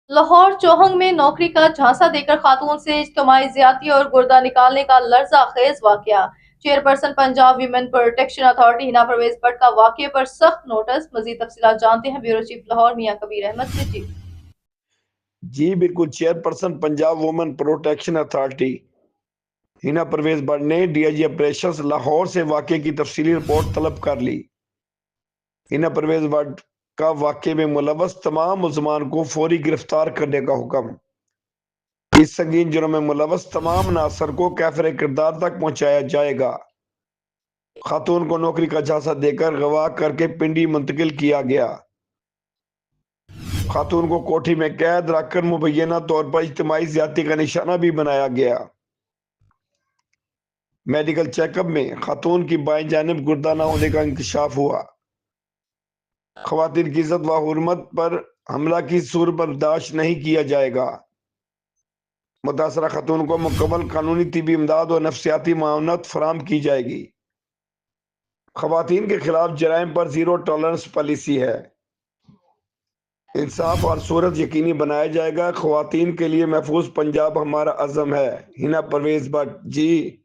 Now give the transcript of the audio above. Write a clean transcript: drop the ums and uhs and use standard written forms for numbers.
लाहौर चौहंग में नौकरी का झांसा देकर खातून से इज्तिमाई ज्यादती और गुर्दा निकालने का लर्जा खेज वाकया। Chairperson Punjab women protection authority Hina Parvez Bhatt का वाकये पर सख्त नोटिस। मजीद तफसीलात जानते हैं ब्यूरो चीफ लाहौर मियां कबीर अहमद से। जी बिल्कुल। Chairperson Punjab women protection authority Hina Parvez Bhatt ने डीआईजी ऑपरेशंस लाहौर से वाकये की तफसीली रिपोर्ट तलब कर ली। हिना परवेज भट्ट का वाकये में मुलव्वस तमाम मुलजमान को फौरी गिरफ्तार करने का हुक्म। इस संगीन जुर्म में मुलव्वस तमाम नासर को कैफरे किरदार तक पहुंचाया जाएगा। खातून को नौकरी का झांसा देकर गवाह करके पिंडी मुंतकिल किया गया। खातून को कोठी में कैद रखकर मुबैना तौर पर इज्तिमाई ज्यादती का निशाना भी बनाया गया। मेडिकल चेकअप में खातून की बाएं जानिब गुर्दा न होने का इंकशाफ हुआ। खवातीन की इज्जत व हुर्मत पर हमला की सूरत बर्दाश्त नहीं किया जाएगा। मुतासरा खातून को मुकम्मल कानूनी तिबी इमदाद और नफ्सियाती मावनत फराम की जाएगी। खवातीन के खिलाफ जराइम पर जीरो टॉलरेंस पॉलिसी है। इंसाफ और सूरत यकीनी बनाया जाएगा। खवातीन के लिए महफूज पंजाब हमारा अज़म है। हिना परवेज भट्ट जी।